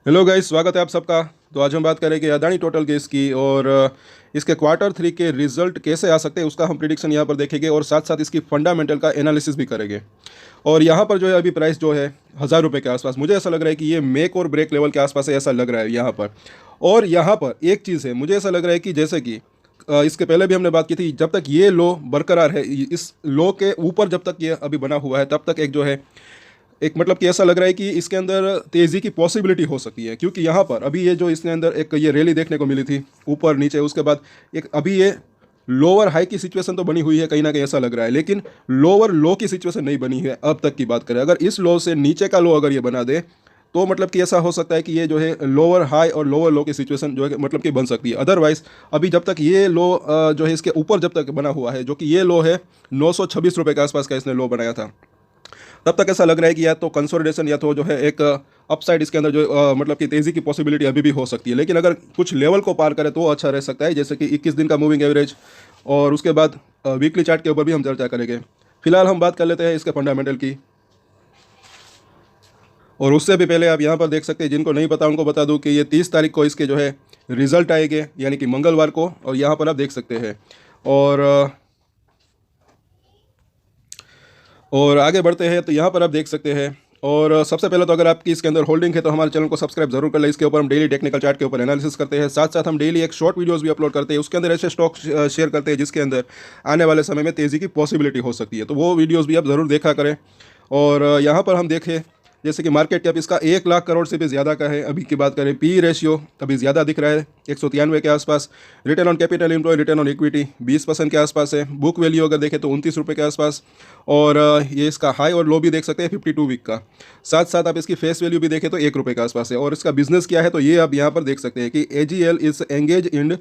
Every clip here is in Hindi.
हेलो गाइस, स्वागत है आप सबका। तो आज हम बात करेंगे अदानी टोटल गैस की और इसके क्वार्टर थ्री के रिजल्ट कैसे आ सकते हैं उसका हम प्रिडिक्शन यहाँ पर देखेंगे और साथ साथ इसकी फंडामेंटल का एनालिसिस भी करेंगे। और यहाँ पर जो है अभी प्राइस जो है 1,000 रुपये के आसपास, मुझे ऐसा लग रहा है कि ये मेक और ब्रेक लेवल के आसपास है, ऐसा लग रहा है यहाँ पर। और यहाँ पर एक चीज़ है, मुझे ऐसा लग रहा है कि जैसे कि इसके पहले भी हमने बात की थी, जब तक ये लो बरकरार है, इस लो के ऊपर जब तक ये अभी बना हुआ है तब तक एक जो है एक मतलब कि ऐसा लग रहा है कि इसके अंदर तेज़ी की पॉसिबिलिटी हो सकती है, क्योंकि यहाँ पर अभी ये जो इसके अंदर एक ये रैली देखने को मिली थी ऊपर नीचे, उसके बाद एक अभी ये लोअर हाई की सिचुएशन तो बनी हुई है कहीं ना कहीं, ऐसा लग रहा है, लेकिन लोअर लो की सिचुएशन नहीं बनी है अब तक की बात करें। अगर इस लो से नीचे का लो अगर ये बना दे तो मतलब कि ऐसा हो सकता है कि ये जो है लोअर हाई और लोअर लो की सिचुएशन जो है मतलब कि बन सकती है। अदरवाइज अभी जब तक ये लो जो है इसके ऊपर जब तक बना हुआ है, जो कि ये लो है 926 रुपये के आसपास का इसने लो बनाया था, तब तक ऐसा लग रहा है कि या तो कंसोलिडेशन या तो जो है एक अपसाइड इसके अंदर जो मतलब कि तेज़ी की पॉसिबिलिटी अभी भी हो सकती है। लेकिन अगर कुछ लेवल को पार करे तो अच्छा रह सकता है, जैसे कि 21 दिन का मूविंग एवरेज, और उसके बाद वीकली चार्ट के ऊपर भी हम चर्चा करेंगे। फिलहाल हम बात कर लेते हैं इसके फंडामेंटल की। और उससे भी पहले आप यहाँ पर देख सकते हैं, जिनको नहीं पता उनको बता दूँ कि ये 30 तारीख को इसके जो है रिजल्ट आएंगे, यानी कि मंगलवार को, और यहाँ पर आप देख सकते हैं। और आगे बढ़ते हैं तो यहाँ पर आप देख सकते हैं। और सबसे पहले तो अगर आपकी इसके अंदर होल्डिंग है तो हमारे चैनल को सब्सक्राइब जरूर कर लें। इसके ऊपर हम डेली टेक्निकल चार्ट के ऊपर एनालिसिस करते हैं, साथ साथ हम डेली एक शॉर्ट वीडियोस भी अपलोड करते हैं, उसके अंदर ऐसे स्टॉक शेयर करते हैं जिसके अंदर आने वाले समय में तेज़ी की पॉसिबिलिटी हो सकती है, तो वो वीडियोज़ भी आप ज़रूर देखा करें। और यहाँ पर हम देखें जैसे कि मार्केट कैप इसका 1 लाख करोड़ से भी ज़्यादा का है। अभी की बात करें, पी रेशियो अभी ज़्यादा दिख रहा है 193 के आसपास। Return on capital employ, return on equity 20% के आसपास है। बुक वैल्यू अगर देखें तो 29 रुपये के आसपास। और ये इसका हाई और लो भी देख सकते हैं 52 वीक का। साथ साथ आप इसकी फेस वैल्यू भी देखें तो 1 रुपये के आसपास है। और इसका बिजनेस क्या है तो ये आप यहाँ पर देख सकते हैं कि AGL is engage in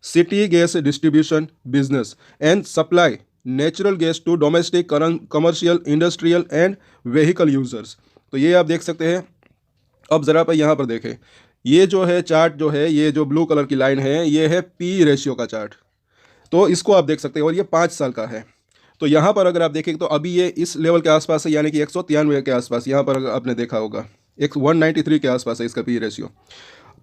city gas distribution business and supply natural gas to domestic, commercial, industrial and vehicle users. तो ये आप देख सकते हैं। अब ज़रा पर यहाँ पर देखें, ये जो है चार्ट जो है, ये जो ब्लू कलर की लाइन है, ये है पी रेशियो का चार्ट। तो इसको आप देख सकते हैं और ये 5 साल का है। तो यहाँ पर अगर आप देखें तो अभी ये इस लेवल के आसपास है, यानी कि 193 के आसपास। यहाँ पर अगर आपने देखा होगा 193 के आसपास है इसका पी रेशियो।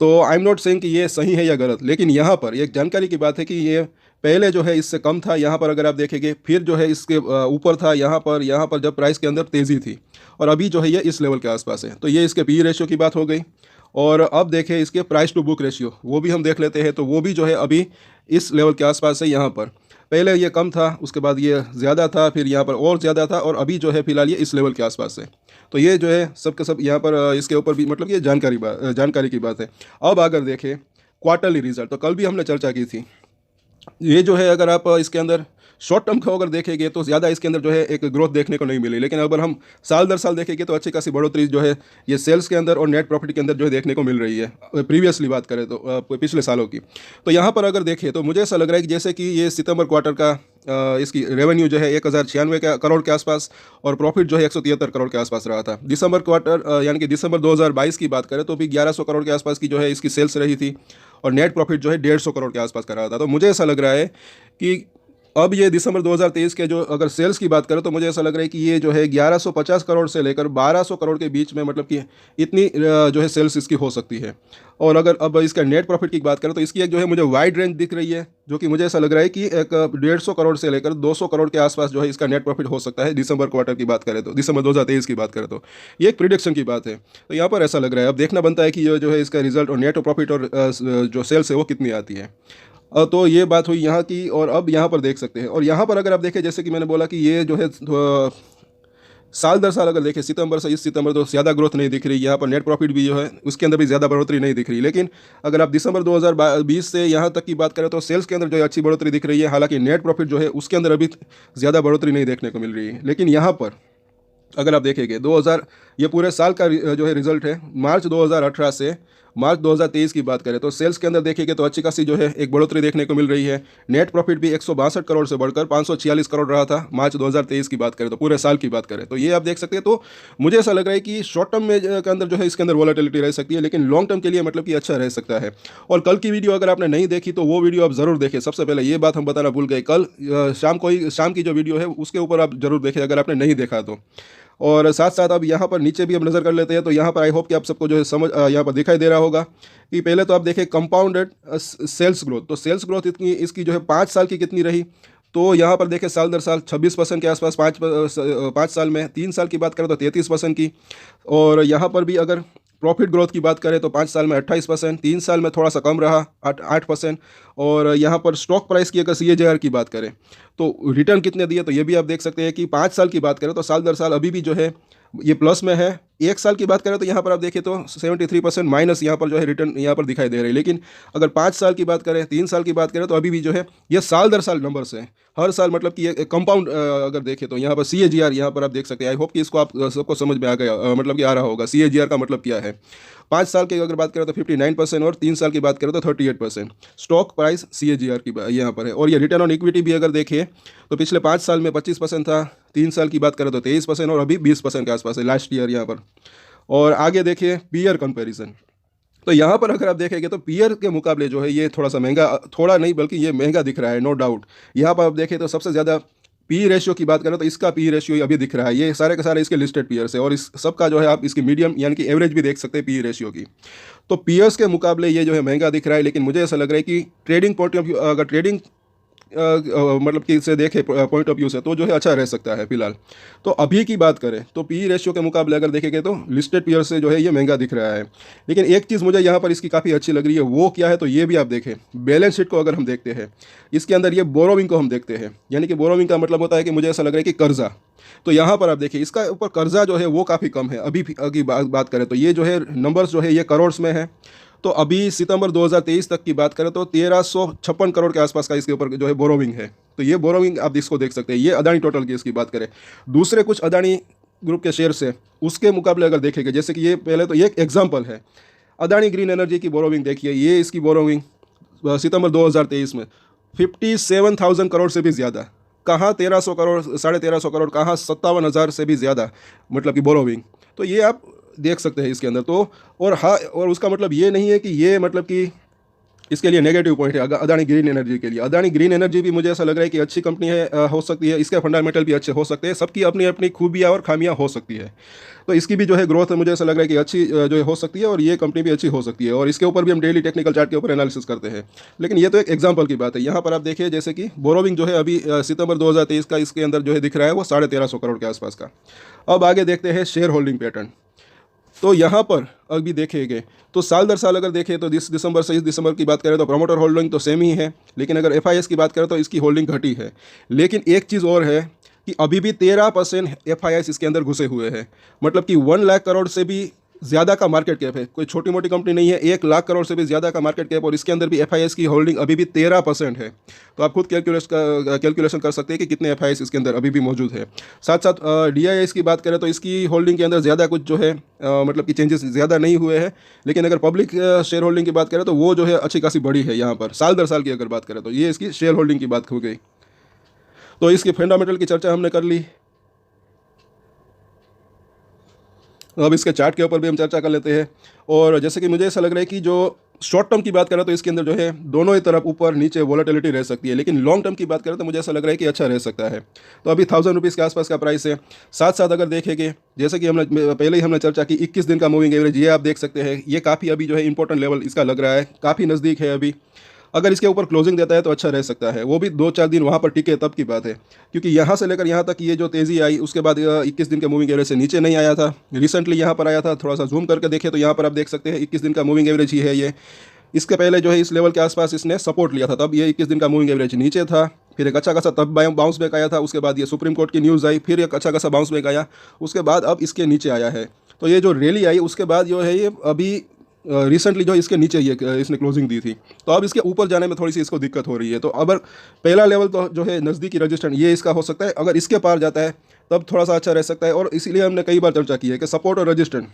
तो आई एम नॉट सेइंग कि ये सही है या गलत, लेकिन यहाँ पर एक जानकारी की बात है कि ये पहले जो है इससे कम था। यहाँ पर अगर आप देखेंगे फिर जो है इसके ऊपर था यहाँ पर जब प्राइस के अंदर तेज़ी थी, और अभी जो है ये इस लेवल के आसपास है। तो ये इसके पी रेशियो की बात हो गई। और अब देखें इसके प्राइस टू बुक रेशियो, वो भी हम देख लेते हैं। तो वो भी जो है अभी इस लेवल के आसपास है। यहाँ पर पहले ये कम था, उसके बाद ये ज़्यादा था, फिर यहाँ पर और ज़्यादा था, और अभी जो है फिलहाल ये इस लेवल के आसपास है। तो ये जो है सब के सब यहाँ पर इसके ऊपर भी मतलब ये जानकारी की बात है। अब अगर देखें क्वार्टरली रिजल्ट, तो कल भी हमने चर्चा की थी। ये जो है अगर आप इसके अंदर शॉर्ट टर्म को अगर देखेंगे तो ज़्यादा इसके अंदर जो है एक ग्रोथ देखने को नहीं मिली, लेकिन अगर हम साल दर साल देखेंगे तो अच्छी खासी बढ़ोतरी जो है ये सेल्स के अंदर और नेट प्रॉफिट के अंदर जो है देखने को मिल रही है, प्रीवियसली बात करें तो पिछले सालों की। तो यहाँ पर अगर देखें तो मुझे ऐसा लग रहा है कि जैसे कि ये सितंबर क्वार्टर का इसकी रेवेन्यू जो है 1,096 करोड़ के आसपास, और प्रॉफिट जो है 173 करोड़ के आसपास रहा था। दिसंबर क्वार्टर यानी कि दिसंबर 2022 की बात करें तो भी 1100 करोड़ के आसपास की जो है इसकी सेल्स रही थी, और नेट प्रॉफिट जो है 150 करोड़ के आसपास का रहा था। तो मुझे ऐसा लग रहा है कि अब ये दिसंबर 2023 के जो अगर सेल्स की बात करें तो मुझे ऐसा लग रहा है कि ये जो है 1150 करोड़ से लेकर 1200 करोड़ के बीच में मतलब कि इतनी जो है सेल्स इसकी हो सकती है। और अगर अब इसका नेट प्रॉफिट की बात करें तो इसकी एक जो है मुझे वाइड रेंज दिख रही है, जो कि मुझे ऐसा लग रहा है कि एक 150 करोड़ से लेकर 200 करोड़ के आसपास जो है इसका नेट प्रॉफिट हो सकता है दिसंबर क्वार्टर की बात करें तो, दिसंबर 2023 की बात करें तो। ये एक प्रिडिक्शन की बात है। तो यहाँ पर ऐसा लग रहा है, अब देखना बनता है कि ये जो है इसका रिजल्ट और नेट प्रॉफिट और जो सेल्स है वो कितनी आती है। तो ये बात हुई यहाँ की। और अब यहाँ पर देख सकते हैं, और यहाँ पर अगर आप देखें जैसे कि मैंने बोला कि ये जो है साल दर साल अगर देखें सितंबर से इस सितंबर तो ज़्यादा ग्रोथ नहीं दिख रही। यहाँ पर नेट प्रॉफिट भी जो है उसके अंदर भी ज़्यादा बढ़ोतरी नहीं दिख रही। लेकिन अगर आप दिसंबर 2020 से यहाँ तक की बात करें तो सेल्स के अंदर जो है अच्छी बढ़ोतरी दिख रही है। हालांकि नेट प्रॉफिट जो है उसके अंदर अभी ज़्यादा बढ़ोतरी नहीं देखने को मिल रही है। लेकिन यहाँ पर अगर आप देखेंगे 2000 ये पूरे साल का जो है रिजल्ट है, मार्च 2018 से मार्च 2023 की बात करें तो सेल्स के अंदर देखेंगे तो अच्छी खासी जो है एक बढ़ोतरी देखने को मिल रही है। नेट प्रॉफिट भी 162 करोड़ से बढ़कर 546 करोड़ रहा था मार्च 2023 की बात करें तो, पूरे साल की बात करें तो। ये आप देख सकते हैं। तो मुझे ऐसा लग रहा है कि शॉर्ट टर्म में के अंदर जो है इसके अंदर वॉलेटिलिटी रह सकती है, लेकिन लॉन्ग टर्म के लिए मतलब कि अच्छा रह सकता है। और कल की वीडियो अगर आपने नहीं देखी तो वो वीडियो आप ज़रूर देखें। सबसे पहले ये बात हम बताना भूल गए, कल शाम की जो वीडियो है उसके ऊपर आप जरूर देखें अगर आपने नहीं देखा तो। और साथ साथ अब यहाँ पर नीचे भी हम नज़र कर लेते हैं। तो यहाँ पर आई होप कि आप सबको जो है समझ यहाँ पर दिखाई दे रहा होगा कि पहले तो आप देखें कंपाउंडेड सेल्स ग्रोथ। तो सेल्स ग्रोथ इतनी इसकी जो है 5 साल की कितनी रही, तो यहाँ पर देखें साल दर साल 26% के आसपास 5 साल में। 3 साल की बात करें तो 33% की। और यहाँ पर भी अगर प्रॉफिट ग्रोथ की बात करें तो 5 साल में 28%, 3 साल में थोड़ा सा कम रहा 8%। और यहाँ पर स्टॉक प्राइस की अगर CAGR की बात करें तो रिटर्न कितने दिए, तो ये भी आप देख सकते हैं कि 5 साल की बात करें तो साल दर साल अभी भी जो है ये प्लस में है। 1 साल की बात करें तो यहाँ पर आप देखिए तो 73% माइनस यहाँ पर जो है रिटर्न यहाँ पर दिखाई दे रही है। लेकिन अगर 5 साल की बात करें, 3 साल की बात करें तो अभी भी जो है ये साल दर साल नंबर्स हैं, हर साल मतलब कि ये कंपाउंड अगर देखें तो यहाँ पर CAGR यहाँ पर आप देख सकते हैं। आई होप कि इसको आप सबको समझ में आ गया, मतलब कि आ रहा होगा CAGR का मतलब क्या है। 5 साल की अगर बात करें तो 59% और 3 साल की बात करें तो 38%। स्टॉक प्राइस CAGR की यहाँ पर है। और ये रिटर्न ऑन इक्विटी भी अगर देखें तो पिछले 5 साल में 25% था, 3 साल की बात करें तो 23% और अभी 20% के आसपास है लास्ट ईयर यहाँ पर। और आगे देखिए पीयर कंपैरिजन। तो यहाँ पर अगर आप देखेंगे तो पीयर के मुकाबले जो है ये थोड़ा सा महंगा, थोड़ा नहीं बल्कि ये महंगा दिख रहा है, नो डाउट। यहाँ पर आप देखें तो सबसे ज़्यादा पी रेशियो की बात करें तो इसका पी रेशियो अभी दिख रहा है, ये सारे के सारे इसके लिस्टेड पीयर्स है। और इस सबका जो है आप इसकी मीडियम यानी कि एवरेज भी देख सकते हैं पी रेशियो की। तो पीयर्स के मुकाबले ये जो है महंगा दिख रहा है। लेकिन मुझे ऐसा लग रहा है कि ट्रेडिंग पॉइंट ऑफ व्यू, अगर ट्रेडिंग मतलब कि इसे देखें पॉइंट ऑफ व्यू से, तो जो है अच्छा रह सकता है फिलहाल। तो अभी की बात करें तो पी रेशियो के मुकाबले अगर देखेंगे तो लिस्टेड पीयर से जो है ये महंगा दिख रहा है। लेकिन एक चीज़ मुझे यहाँ पर इसकी काफ़ी अच्छी लग रही है, वो क्या है, तो ये भी आप देखें बैलेंस शीट को अगर हम देखते हैं, इसके अंदर ये बोरोविंग को हम देखते हैं, यानी कि बोरोविंग का मतलब होता है कि मुझे ऐसा लग रहा है कि कर्जा। तो यहाँ पर आप देखिए इसका ऊपर कर्जा जो है वो काफ़ी कम है। अभी की बात करें तो ये जो है नंबर्स जो है ये करोड़्स में है। तो अभी सितंबर 2023 तक की बात करें तो 1356 करोड़ के आसपास का इसके ऊपर जो है बोरोविंग है। तो ये बोरोविंग आप इसको देख सकते हैं। ये अदानी टोटल की इसकी बात करें, दूसरे कुछ अदानी ग्रुप के शेयर से उसके मुकाबले अगर देखेंगे, जैसे कि ये पहले तो ये एक एग्जाम्पल है, अदानी ग्रीन एनर्जी की बोरोविंग देखिए, ये इसकी बोरोविंग सितंबर 2023 में 57,000 करोड़ से भी ज़्यादा, कहाँ 1300 करोड़, 1350 करोड़, कहाँ 57,000 से भी ज़्यादा, मतलब कि बोरोविंग। तो ये आप देख सकते हैं इसके अंदर। तो और हाँ, और उसका मतलब ये नहीं है कि ये मतलब कि इसके लिए नेगेटिव पॉइंट है अदानी ग्रीन एनर्जी के लिए। अदानी ग्रीन एनर्जी भी मुझे ऐसा लग रहा है कि अच्छी कंपनी है, हो सकती है, इसके फंडामेंटल भी अच्छे हो सकते हैं, सबकी अपनी अपनी खूबियाँ और खामियाँ हो सकती है। तो इसकी भी जो है ग्रोथ मुझे ऐसा लग रहा है कि अच्छी जो है हो सकती है, और ये कंपनी भी अच्छी हो सकती है। और इसके ऊपर भी हम डेली टेक्निकल चार्ट के ऊपर एनालिसिस करते हैं। लेकिन ये तो एक एग्जांपल की बात है। यहाँ पर आप देखिए जैसे कि बोरोविंग जो है अभी सितंबर 2023 का इसके अंदर जो है दिख रहा है वो 1350 करोड़ के आसपास का। अब आगे देखते हैं शेयर होल्डिंग पैटर्न। तो यहाँ पर अभी देखेंगे तो साल दर साल अगर देखें तो 20 दिसंबर से इस दिसंबर की बात करें तो प्रमोटर होल्डिंग तो सेम ही है। लेकिन अगर FIS की बात करें तो इसकी होल्डिंग घटी है। लेकिन एक चीज़ और है कि अभी भी 13% FIS इसके अंदर घुसे हुए हैं, मतलब कि 1 लाख करोड़ से भी ज़्यादा का मार्केट कैप है, कोई छोटी मोटी कंपनी नहीं है, 1 लाख करोड़ से भी ज़्यादा का मार्केट कैप, और इसके अंदर भी FIS की होल्डिंग अभी भी 13% है। तो आप खुद कैलकुलेशन कर सकते हैं कि कितने FIS इसके अंदर अभी भी मौजूद है। साथ साथ DIS की बात करें तो इसकी होल्डिंग के अंदर ज़्यादा कुछ जो है मतलब कि चेंजेस ज़्यादा नहीं हुए हैं। लेकिन अगर पब्लिक शेयर होल्डिंग की बात करें तो वो जो है अच्छी खासी बड़ी है। यहाँ पर साल दर साल की अगर बात करें तो ये इसकी शेयर होल्डिंग की बात हो गई। तो इसकी फंडामेंटल की चर्चा हमने कर ली। अब इसके चार्ट के ऊपर भी हम चर्चा कर लेते हैं। और जैसे कि मुझे ऐसा लग रहा है कि जो शॉर्ट टर्म की बात करें तो इसके अंदर जो है दोनों ही तरफ ऊपर नीचे वॉलेटिलिटी रह सकती है। लेकिन लॉन्ग टर्म की बात करें तो मुझे ऐसा लग रहा है कि अच्छा रह सकता है। तो अभी 1000 रुपीज़ के आसपास का प्राइस है। साथ साथ अगर देखेंगे जैसे कि हमने पहले ही हमने चर्चा की 21 दिन का मूविंग एवरेज, ये आप देख सकते हैं, ये काफ़ी अभी जो है इंपॉर्टेंट लेवल इसका लग रहा है, काफ़ी नज़दीक है अभी। अगर इसके ऊपर क्लोजिंग देता है तो अच्छा रह सकता है, वो भी 2-4 दिन वहाँ पर टिके तब की बात है। क्योंकि यहाँ से लेकर यहाँ तक ये जो तेज़ी आई उसके बाद 21 दिन के मूविंग एवरेज से नीचे नहीं आया था, रिसेंटली यहाँ पर आया था। थोड़ा सा जूम करके देखें तो यहाँ पर आप देख सकते हैं 21 दिन का मूविंग एवरेज ही है ये। इसके पहले जो है इस लेवल के आसपास इसने सपोर्ट लिया था, तब ये 21 दिन का मूविंग एवरेज नीचे था। फिर एक अच्छा खासा तब बाउंस बैक आया था। उसके बाद ये सुप्रीम कोर्ट की न्यूज़ आई, फिर एक अच्छा खासा बाउंस बैक आया। उसके बाद अब इसके नीचे आया है। तो ये जो रैली आई उसके बाद जो है ये अभी रिसेंटली जो इसके नीचे ये इसने क्लोजिंग दी थी। तो अब इसके ऊपर जाने में थोड़ी सी इसको दिक्कत हो रही है। तो अगर पहला लेवल तो जो है नज़दीकी रजिस्टेंस ये इसका हो सकता है, अगर इसके पार जाता है तब थोड़ा सा अच्छा रह सकता है। और इसीलिए हमने कई बार चर्चा की है कि सपोर्ट और रजिस्टेंस,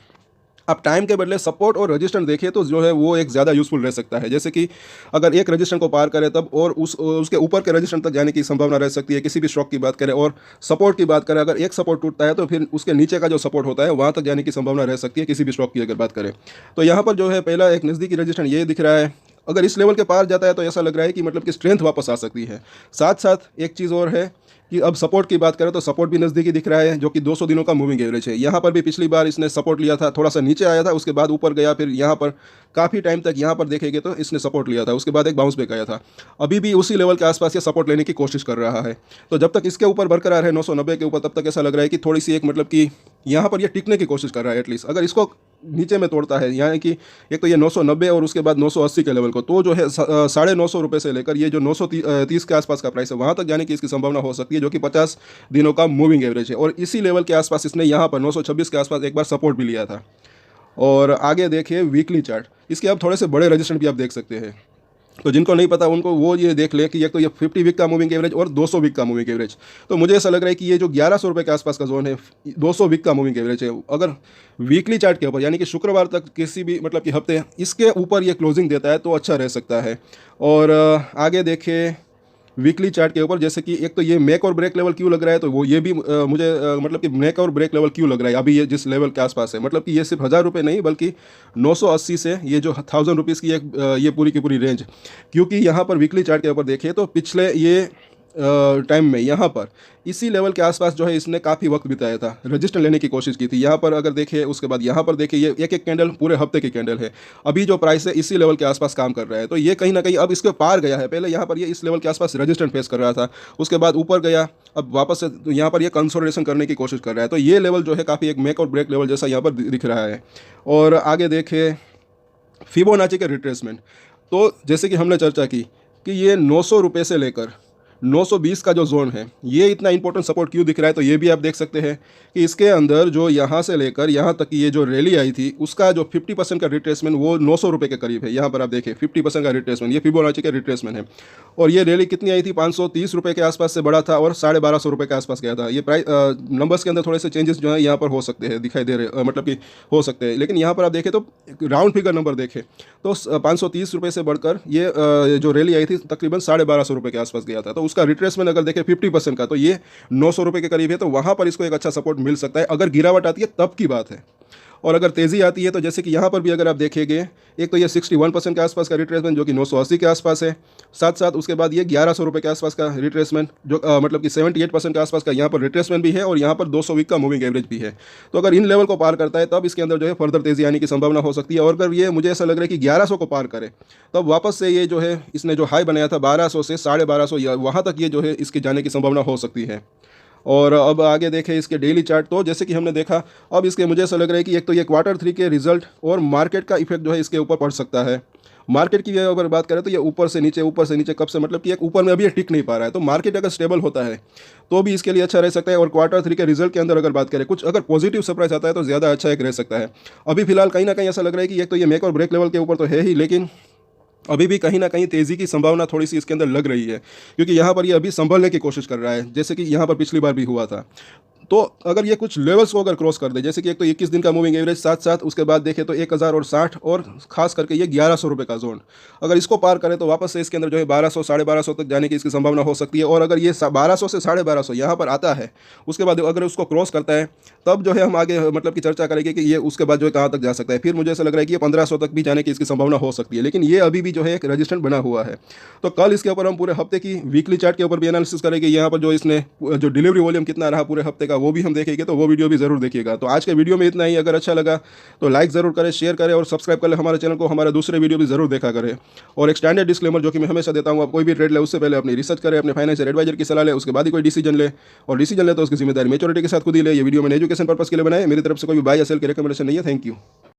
आप टाइम के बदले सपोर्ट और रजिस्टेंस देखिए तो जो है वो एक ज़्यादा यूज़फुल रह सकता है। जैसे कि अगर एक रजिस्टेंस को पार करे तब और उसके ऊपर के रजिस्टेंस तक जाने की संभावना रह सकती है किसी भी स्टॉक की बात करें। और सपोर्ट की बात करें, अगर एक सपोर्ट टूटता है तो फिर उसके नीचे का जो सपोर्ट होता है वहाँ तक जाने की संभावना रह सकती है किसी भी स्टॉक की अगर बात करें। तो यहाँ पर जो है पहला एक नज़दीकी रजिस्टेंस ये दिख रहा है। अगर इस लेवल के पार जाता है तो ऐसा लग रहा है कि मतलब कि स्ट्रेंथ वापस आ सकती है। साथ साथ एक चीज़ और है कि अब सपोर्ट की बात करें तो सपोर्ट भी नज़दीकी दिख रहा है, जो कि 200 दिनों का मूविंग एवरेज है। यहाँ पर भी पिछली बार इसने सपोर्ट लिया था, थोड़ा सा नीचे आया था, उसके बाद ऊपर गया, फिर यहाँ पर काफ़ी टाइम तक यहाँ पर देखेंगे तो इसने सपोर्ट लिया था, उसके बाद एक बाउंस बैक आया था। अभी भी उसी लेवल के आसपास ये सपोर्ट लेने की कोशिश कर रहा है। तो जब तक इसके ऊपर बरकरार है 990 के ऊपर, तब तक ऐसा लग रहा है कि थोड़ी सी एक मतलब कि यहाँ पर ये टिकने की कोशिश कर रहा है एटलीस्ट। अगर इसको नीचे में तोड़ता है, यानी कि एक तो ये 990 और उसके बाद 980 के लेवल को, तो जो है 950 रुपये से लेकर ये जो 930 के आसपास का प्राइस है, वहाँ तक जाने की इसकी संभावना हो सकती है, जो कि 50 दिनों का मूविंग एवरेज है। और इसी लेवल के आसपास इसने यहाँ पर 926 के आसपास एक बार सपोर्ट भी लिया था। और आगे देखिए वीकली चार्ट, इसके अब थोड़े से बड़े रजिस्टेंस भी आप देख सकते हैं। तो जिनको नहीं पता उनको वो ये देख ले कि एक तो ये 50 वीक का मूविंग एवरेज और 200 वीक का मूविंग एवरेज। तो मुझे ऐसा लग रहा है कि ये जो 1100 रुपये के आसपास का जोन है, 200 वीक का मूविंग एवरेज है, अगर वीकली चार्ट के ऊपर यानी कि शुक्रवार तक किसी भी मतलब कि हफ्ते इसके ऊपर ये क्लोजिंग देता है तो अच्छा रह सकता है। और आगे देखें वीकली चार्ट के ऊपर, जैसे कि एक तो ये मेक और ब्रेक लेवल क्यों लग रहा है, तो वो ये भी मुझे मतलब कि मेक और ब्रेक लेवल क्यों लग रहा है अभी ये जिस लेवल के आसपास है, मतलब कि ये सिर्फ 1000 रुपये नहीं बल्कि 980 से ये जो 1000 रुपीज़ की एक ये पूरी की पूरी रेंज, क्योंकि यहाँ पर वीकली चार्ट के ऊपर देखिए तो पिछले ये टाइम में यहाँ पर इसी लेवल के आसपास जो है इसने काफ़ी वक्त बिताया था, रजिस्टर लेने की कोशिश की थी। यहाँ पर अगर देखिए, उसके बाद यहाँ पर देखिए, ये एक एक कैंडल पूरे हफ्ते की कैंडल है। अभी जो प्राइस है इसी लेवल के आसपास काम कर रहा है, तो ये कहीं ना कहीं अब इसके पार गया है। पहले यहाँ पर ये इस लेवल के आसपास रजिस्टेंस फेस कर रहा था, उसके बाद ऊपर गया, अब वापस से तो यहाँ पर ये कंसोलिडेशन करने की कोशिश कर रहा है। तो ये लेवल जो है काफ़ी एक मेक और ब्रेक लेवल जैसा यहाँ पर दिख रहा है। और आगे देखें फिबोनाची के रिट्रेसमेंट, तो जैसे कि हमने चर्चा की कि ये 900 रुपये से लेकर 920 का जो जोन है, ये इतना इंपॉर्टेंट सपोर्ट क्यों दिख रहा है, तो ये भी आप देख सकते हैं कि इसके अंदर जो यहाँ से लेकर यहाँ तक की ये जो रैली आई थी, उसका जो 50% का रिट्रेसमेंट वो 900 रुपये के करीब है। यहाँ पर आप देखें 50% का रिट्रेसमेंट, ये फिबोनाची का रिट्रेसमेंट है। और ये रैली कितनी आई थी, 530 रुपये के आसपास से बढ़ा था और 1250 रुपये के आसपास गया था। ये प्राइस नंबर्स के अंदर थोड़े से चेंजेस जो है यहाँ पर हो सकते हैं, दिखाई दे रहे मतलब कि हो सकते हैं, लेकिन यहाँ पर आप देखें तो राउंड फिगर नंबर देखें तो 530 रुपये से बढ़कर ये जो रैली आई थी तकरीबन 1250 रुपये के आसपास गया था। तो उसका रिट्रेसमेंट अगर देखें 50% का, तो ये 900 रुपये के करीब है। तो वहाँ पर इसको एक अच्छा सपोर्ट मिल सकता है। अगर गिरावट आती है तब की बात है, और अगर तेज़ी आती है तो जैसे कि यहाँ पर भी अगर आप देखेंगे, एक तो ये 61% के आसपास का रिट्रेसमेंट जो कि 980 के आसपास है, साथ साथ उसके बाद ये 1100 रुपये के आसपास का रिट्रेसमेंट जो मतलब कि 78% के आसपास का यहाँ पर रिट्रेसमेंट भी है, और यहाँ पर 200 वीक का मूविंग एवरेज भी है। तो अगर इन लेवल को पार करता है तब इसके अंदर जो है फर्दर तेज़ी आने की संभावना हो सकती है। और अगर ये मुझे ऐसा लग रहा है कि 1100 को पार करे तब वापस से ये जो है इसने जो हाई बनाया था 1200 से 1250 वहाँ तक ये जो है इसके जाने की संभावना हो सकती है। और अब आगे देखें इसके डेली चार्ट, तो जैसे कि हमने देखा अब इसके मुझे ऐसा लग रहा है कि एक तो ये Q3 के रिजल्ट और मार्केट का इफेक्ट जो है इसके ऊपर पड़ सकता है। मार्केट की अगर बात करें तो ये ऊपर से नीचे कब से मतलब कि एक ऊपर में अभी ये टिक नहीं पा रहा है। तो मार्केट अगर स्टेबल होता है तो भी इसके लिए अच्छा रह सकता है। और Q3 के रिजल्ट के अंदर अगर बात करें, कुछ अगर पॉजिटिव सरप्राइज आता है तो ज़्यादा अच्छा एक रह सकता है। अभी फिलहाल कहीं ना कहीं ऐसा लग रहा है कि एक तो ये मेक और ब्रेक लेवल के ऊपर तो है ही, लेकिन अभी भी कहीं ना कहीं तेज़ी की संभावना थोड़ी सी इसके अंदर लग रही है, क्योंकि यहाँ पर ये अभी संभलने की कोशिश कर रहा है, जैसे कि यहाँ पर पिछली बार भी हुआ था। तो अगर ये कुछ लेवल्स को अगर क्रॉस कर दे, जैसे कि एक तो 21 दिन का मूविंग एवरेज, साथ साथ उसके बाद देखें तो 1060 और खास करके ये 1100 रुपये का जोन, अगर इसको पार करें तो वापस से इसके अंदर जो है 1200 1250 तक जाने की इसकी संभावना हो सकती है। और अगर ये 1200 से 1250 यहाँ पर आता है, उसके बाद अगर उसको क्रॉस करता है, तब जो है हम आगे मतलब की चर्चा करेंगे कि ये उसके बाद जो है कहाँ तक जा सकता है। फिर मुझे ऐसा लग रहा है कि ये 1500 तक भी जाने की इसकी संभावना हो सकती है, लेकिन ये अभी भी जो है एक रजिस्टेंस बना हुआ है। तो कल इसके ऊपर हम पूरे हफ्ते की वीकली चार्ट के ऊपर भी एनालिसिस करेंगे। यहाँ पर जो इसने जो डिलीवरी वॉल्यूम कितना रहा पूरे हफ्ते का वो भी हम देखेंगे, तो वो वीडियो भी जरूर देखिएगा। तो आज के वीडियो में इतना ही। अगर अच्छा लगा तो लाइक जरूर करें, शेयर करें और सब्सक्राइब करें हमारे चैनल को। हमारे दूसरे वीडियो भी जरूर देखा करें। और एक स्टैंडर्ड डिस्क्लेमर जो कि मैं हमेशा देता हूँ, आप कोई भी ट्रेड ले उससे पहले अपनी रिसर्च करें, अपने फाइनेंशियल एडवाइजर की सलाह ले, उसके बाद ही कोई डिसीजन ले। और डिसीजन ले तो उसकी जिम्मेदारी मैच्योरिटी के साथ खुद ही ले। ये वीडियो मैंने एजुकेशन पर्पस के लिए बनाया, मेरी तरफ से कोई भी बाय या सेल की रिकमेंडेशन नहीं है। Thank you.